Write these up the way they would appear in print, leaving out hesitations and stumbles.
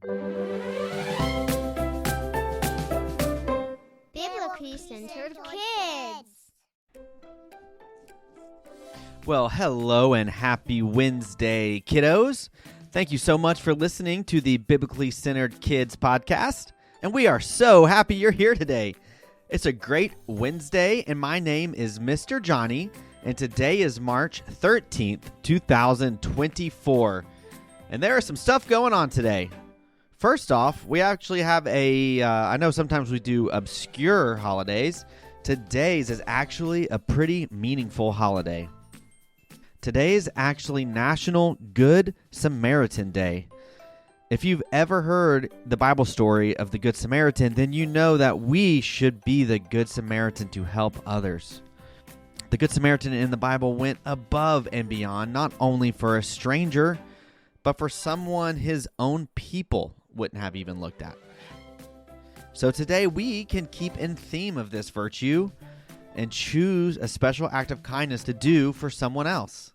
Biblically Centered Kids. Well, hello and happy Wednesday, kiddos. Thank you so much for listening to the Biblically Centered Kids podcast, and we are so happy you're here today. It's a great Wednesday, and my name is Mr. Johnny, and today is March 13th, 2024, and there is some stuff going on today. First off, we actually have I know sometimes we do obscure holidays. Today's is actually a pretty meaningful holiday. Today is actually National Good Samaritan Day. If you've ever heard the Bible story of the Good Samaritan, then you know that we should be the Good Samaritan to help others. The Good Samaritan in the Bible went above and beyond, not only for a stranger, but for someone his own people wouldn't have even looked at. So today we can keep in theme of this virtue and choose a special act of kindness to do for someone else.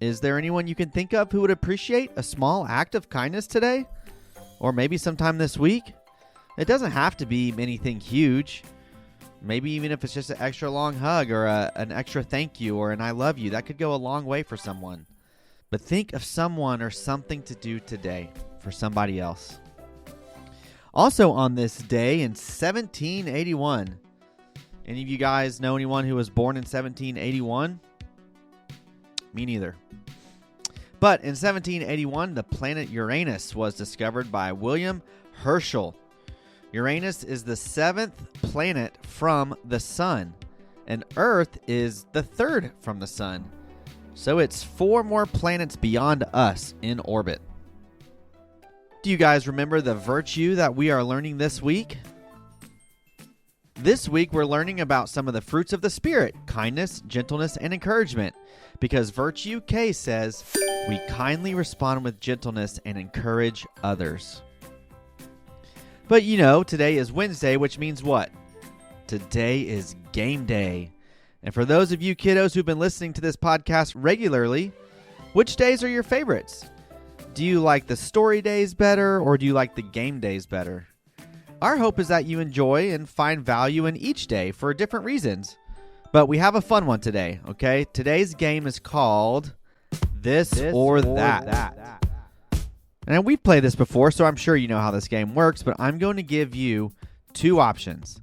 Is there anyone you can think of who would appreciate a small act of kindness today? Or maybe sometime this week? It doesn't have to be anything huge. Maybe even if it's just an extra long hug or an extra thank you or an I love you, that could go a long way for someone. But think of someone or something to do today for somebody else. Also on this day in 1781, any of you guys know anyone who was born in 1781? Me neither. But in 1781, the planet Uranus was discovered by William Herschel. Uranus is the seventh planet from the sun, and Earth is the third from the sun. So it's 4 more planets beyond us in orbit. Do you guys remember the virtue that we are learning this week? This week, we're learning about some of the fruits of the Spirit, kindness, gentleness, and encouragement. Because Virtue K says, we kindly respond with gentleness and encourage others. But you know, today is Wednesday, which means what? Today is game day. And for those of you kiddos who've been listening to this podcast regularly, which days are your favorites? Do you like the story days better, or do you like the game days better? Our hope is that you enjoy and find value in each day for different reasons. But we have a fun one today, okay? Today's game is called This or That. And we've played this before, so I'm sure you know how this game works, but I'm going to give you 2 options,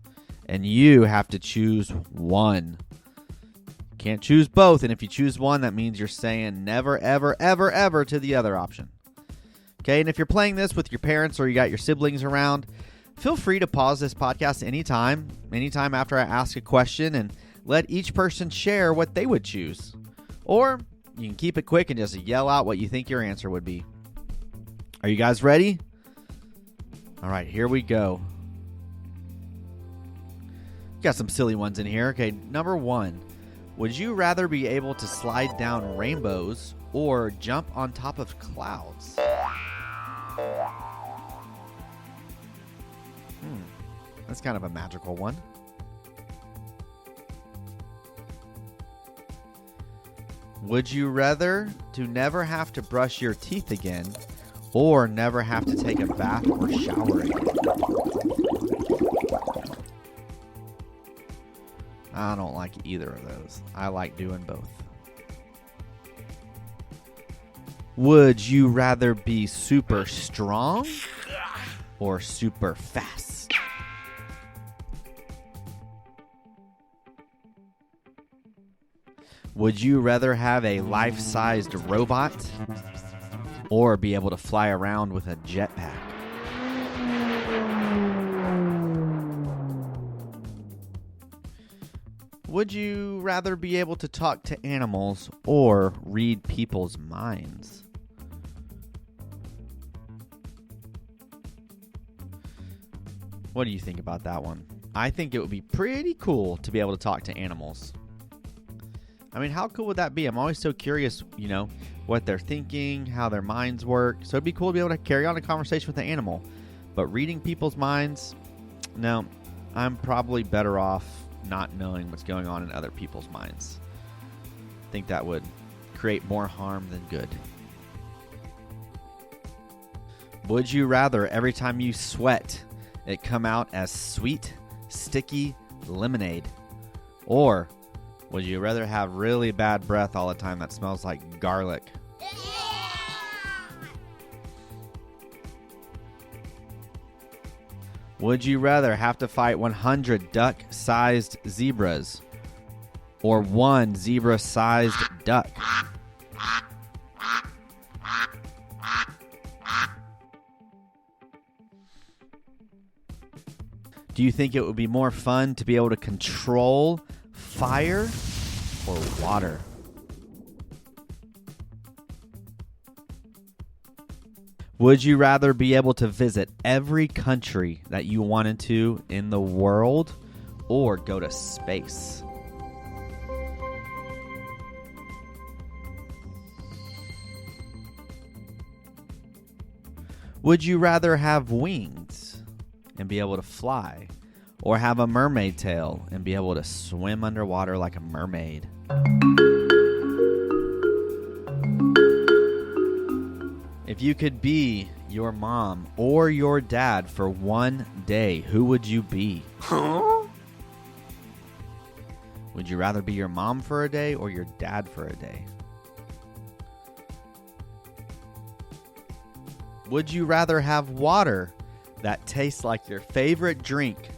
and you have to choose one. You can't choose both, and if you choose one, that means you're saying never, ever, ever, ever to the other option. Okay, and if you're playing this with your parents or you got your siblings around, feel free to pause this podcast anytime after I ask a question, and let each person share what they would choose. Or you can keep it quick and just yell out what you think your answer would be. Are you guys ready? All right, here we go. Got some silly ones in here. Okay, number 1. Would you rather be able to slide down rainbows or jump on top of clouds? That's kind of a magical one. Would you rather to never have to brush your teeth again or never have to take a bath or shower again? I don't like either of those. I like doing both. Would you rather be super strong or super fast? Would you rather have a life-sized robot or be able to fly around with a jetpack? Would you rather be able to talk to animals or read people's minds? What do you think about that one? I think it would be pretty cool to be able to talk to animals. I mean, how cool would that be? I'm always so curious, what they're thinking, how their minds work. So it'd be cool to be able to carry on a conversation with an animal. But reading people's minds, no, I'm probably better off not knowing what's going on in other people's minds. I think that would create more harm than good. Would you rather every time you sweat, it come out as sweet, sticky lemonade? Or would you rather have really bad breath all the time that smells like garlic? Would you rather have to fight 100 duck-sized zebras or one zebra-sized duck? Do you think it would be more fun to be able to control fire or water? Would you rather be able to visit every country that you wanted to in the world or go to space? Would you rather have wings and be able to fly, or have a mermaid tail and be able to swim underwater like a mermaid? If you could be your mom or your dad for one day, who would you be? Would you rather be your mom for a day or your dad for a day? Would you rather have water that tastes like your favorite drink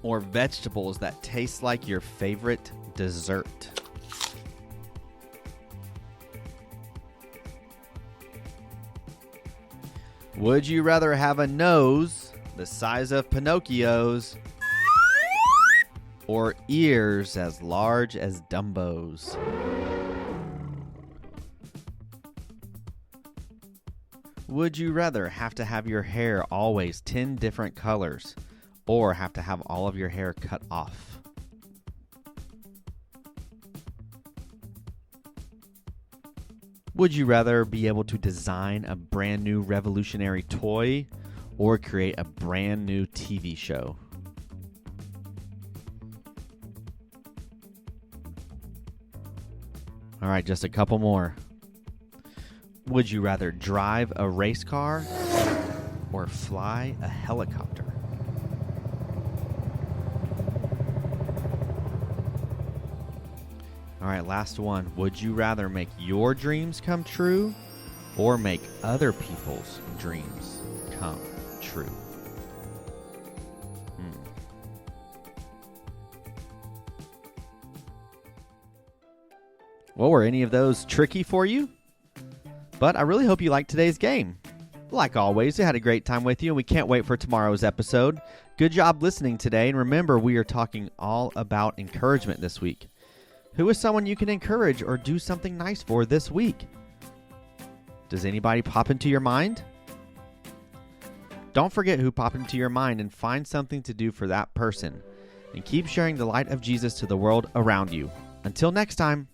or vegetables that taste like your favorite dessert? Would you rather have a nose the size of Pinocchio's or ears as large as Dumbo's? Would you rather have to have your hair always 10 different colors or have to have all of your hair cut off? Would you rather be able to design a brand new revolutionary toy or create a brand new TV show? All right, just a couple more. Would you rather drive a race car or fly a helicopter? All right, last one. Would you rather make your dreams come true or make other people's dreams come true? Well, were any of those tricky for you? But I really hope you liked today's game. Like always, I had a great time with you, and we can't wait for tomorrow's episode. Good job listening today, and remember, we are talking all about encouragement this week. Who is someone you can encourage or do something nice for this week? Does anybody pop into your mind? Don't forget who popped into your mind and find something to do for that person. And keep sharing the light of Jesus to the world around you. Until next time.